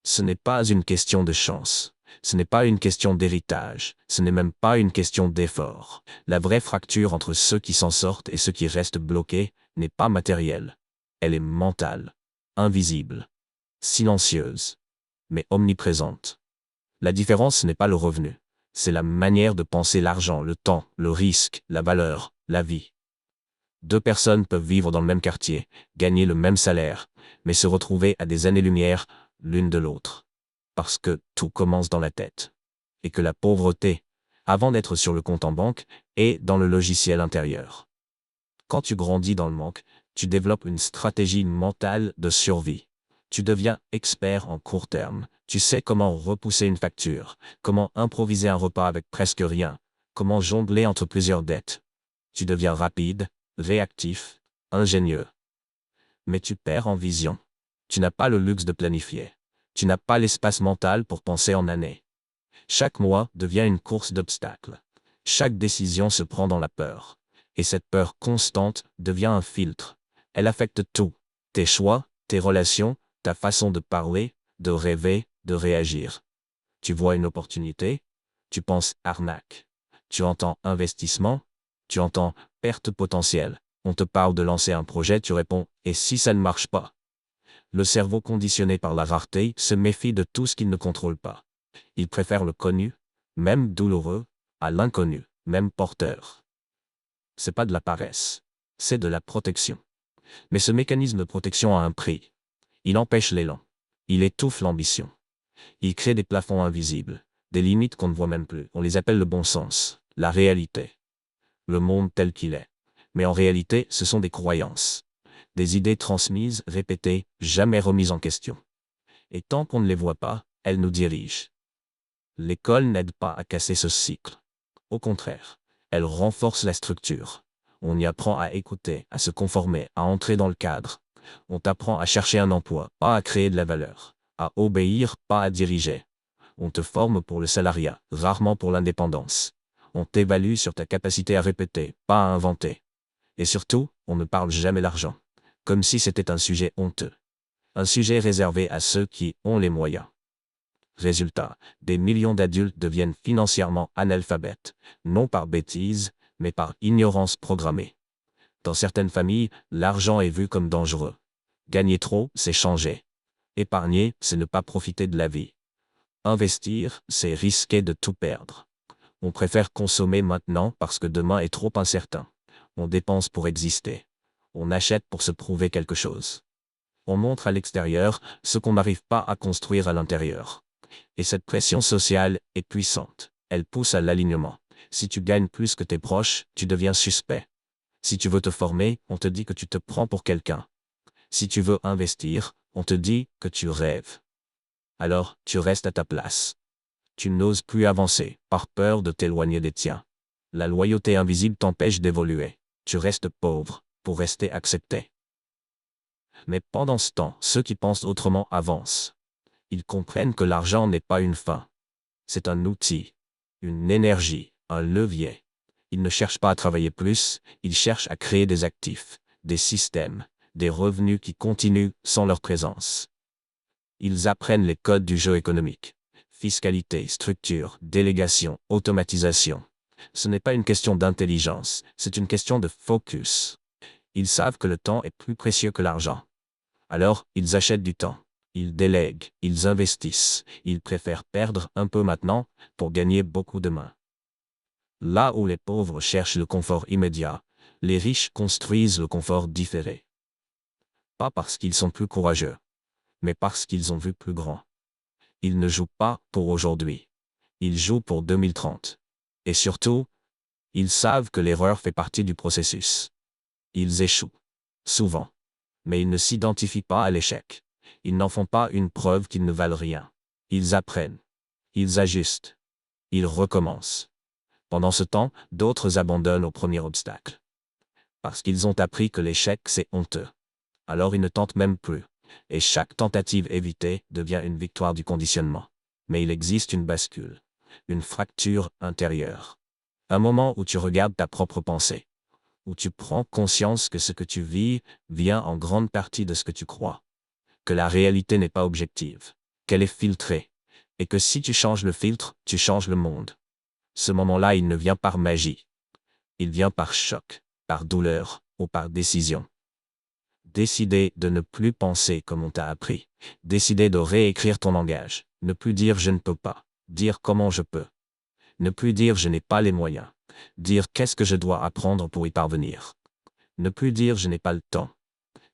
Ce n'est pas une question de chance. Ce n'est pas une question d'héritage. Ce n'est même pas une question d'effort. La vraie fracture entre ceux qui s'en sortent et ceux qui restent bloqués n'est pas matérielle. Elle est mentale, invisible, silencieuse, mais omniprésente. La différence, ce n'est pas le revenu. C'est la manière de penser l'argent, le temps, le risque, la valeur, la vie. Deux personnes peuvent vivre dans le même quartier, gagner le même salaire, mais se retrouver à des années-lumière l'une de l'autre. Parce que tout commence dans la tête. Et que la pauvreté, avant d'être sur le compte en banque, est dans le logiciel intérieur. Quand tu grandis dans le manque, tu développes une stratégie mentale de survie. Tu deviens expert en court terme. Tu sais comment repousser une facture, comment improviser un repas avec presque rien, comment jongler entre plusieurs dettes. Tu deviens rapide, réactif, ingénieux. Mais tu perds en vision. Tu n'as pas le luxe de planifier. Tu n'as pas l'espace mental pour penser en années. Chaque mois devient une course d'obstacles. Chaque décision se prend dans la peur. Et cette peur constante devient un filtre. Elle affecte tout. Tes choix, tes relations, ta façon de parler, de rêver, de réagir. Tu vois une opportunité, tu penses arnaque. Tu entends investissement, tu entends perte potentielle. On te parle de lancer un projet, tu réponds « et si ça ne marche pas ?» Le cerveau conditionné par la rareté se méfie de tout ce qu'il ne contrôle pas. Il préfère le connu, même douloureux, à l'inconnu, même porteur. C'est pas de la paresse, c'est de la protection. Mais ce mécanisme de protection a un prix. Il empêche l'élan. Il étouffe l'ambition. Il crée des plafonds invisibles, des limites qu'on ne voit même plus. On les appelle le bon sens, la réalité, le monde tel qu'il est. Mais en réalité, ce sont des croyances, des idées transmises, répétées, jamais remises en question. Et tant qu'on ne les voit pas, elles nous dirigent. L'école n'aide pas à casser ce cycle. Au contraire, elle renforce la structure. On y apprend à écouter, à se conformer, à entrer dans le cadre. On t'apprend à chercher un emploi, pas à créer de la valeur, à obéir, pas à diriger. On te forme pour le salariat, rarement pour l'indépendance. On t'évalue sur ta capacité à répéter, pas à inventer. Et surtout, on ne parle jamais d'argent, comme si c'était un sujet honteux. Un sujet réservé à ceux qui ont les moyens. Résultat, des millions d'adultes deviennent financièrement analphabètes, non par bêtise, mais par ignorance programmée. Dans certaines familles, l'argent est vu comme dangereux. Gagner trop, c'est changer. Épargner, c'est ne pas profiter de la vie. Investir, c'est risquer de tout perdre. On préfère consommer maintenant parce que demain est trop incertain. On dépense pour exister. On achète pour se prouver quelque chose. On montre à l'extérieur ce qu'on n'arrive pas à construire à l'intérieur. Et cette pression sociale est puissante. Elle pousse à l'alignement. Si tu gagnes plus que tes proches, tu deviens suspect. Si tu veux te former, on te dit que tu te prends pour quelqu'un. Si tu veux investir, on te dit que tu rêves. Alors, tu restes à ta place. Tu n'oses plus avancer, par peur de t'éloigner des tiens. La loyauté invisible t'empêche d'évoluer. Tu restes pauvre, pour rester accepté. Mais pendant ce temps, ceux qui pensent autrement avancent. Ils comprennent que l'argent n'est pas une fin. C'est un outil, une énergie, un levier. Ils ne cherchent pas à travailler plus, ils cherchent à créer des actifs, des systèmes, des revenus qui continuent sans leur présence. Ils apprennent les codes du jeu économique. Fiscalité, structure, délégation, automatisation. Ce n'est pas une question d'intelligence, c'est une question de focus. Ils savent que le temps est plus précieux que l'argent. Alors, ils achètent du temps. Ils délèguent, ils investissent, ils préfèrent perdre un peu maintenant pour gagner beaucoup demain. Là où les pauvres cherchent le confort immédiat, les riches construisent le confort différé. Pas parce qu'ils sont plus courageux, mais parce qu'ils ont vu plus grand. Ils ne jouent pas pour aujourd'hui. Ils jouent pour 2030. Et surtout, ils savent que l'erreur fait partie du processus. Ils échouent. Souvent. Mais ils ne s'identifient pas à l'échec. Ils n'en font pas une preuve qu'ils ne valent rien. Ils apprennent. Ils ajustent. Ils recommencent. Pendant ce temps, d'autres abandonnent au premier obstacle. Parce qu'ils ont appris que l'échec, c'est honteux. Alors ils ne tentent même plus. Et chaque tentative évitée devient une victoire du conditionnement. Mais il existe une bascule. Une fracture intérieure. Un moment où tu regardes ta propre pensée. Où tu prends conscience que ce que tu vis vient en grande partie de ce que tu crois. Que la réalité n'est pas objective. qu'elle est filtrée, et que si tu changes le filtre, tu changes le monde. Ce moment-là, il ne vient par magie. Il vient par choc, par douleur ou par décision. Décider de ne plus penser comme on t'a appris. Décider de réécrire ton langage. Ne plus dire je ne peux pas. Dire comment je peux. Ne plus dire je n'ai pas les moyens. Dire qu'est-ce que je dois apprendre pour y parvenir. Ne plus dire je n'ai pas le temps.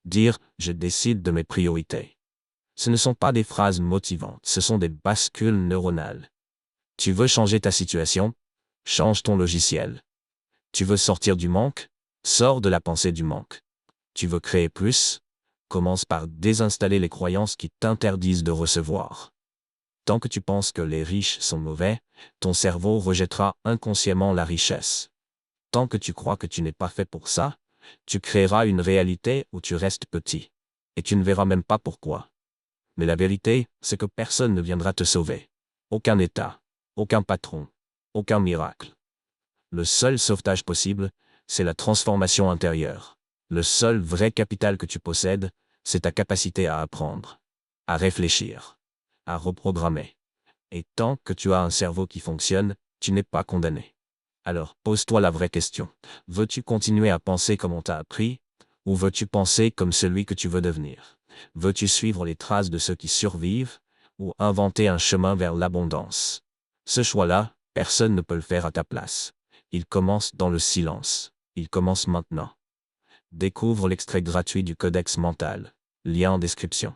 Dire je décide de mes priorités. Ce ne sont pas des phrases motivantes, ce sont des bascules neuronales. Tu veux changer ta situation? Change ton logiciel. Tu veux sortir du manque? Sors de la pensée du manque. Tu veux créer plus? Commence par désinstaller les croyances qui t'interdisent de recevoir. Tant que tu penses que les riches sont mauvais, ton cerveau rejettera inconsciemment la richesse. Tant que tu crois que tu n'es pas fait pour ça, tu créeras une réalité où tu restes petit. Et tu ne verras même pas pourquoi. Mais la vérité, c'est que personne ne viendra te sauver. Aucun État, aucun patron, aucun miracle. Le seul sauvetage possible, c'est la transformation intérieure. Le seul vrai capital que tu possèdes, c'est ta capacité à apprendre, à réfléchir, à reprogrammer. Et tant que tu as un cerveau qui fonctionne, tu n'es pas condamné. Alors, pose-toi la vraie question. Veux-tu continuer à penser comme on t'a appris, ou veux-tu penser comme celui que tu veux devenir? Veux-tu suivre les traces de ceux qui survivent, ou inventer un chemin vers l'abondance? Ce choix-là, personne ne peut le faire à ta place. Il commence dans le silence. Il commence maintenant. Découvre l'extrait gratuit du Codex mental. Lien en description.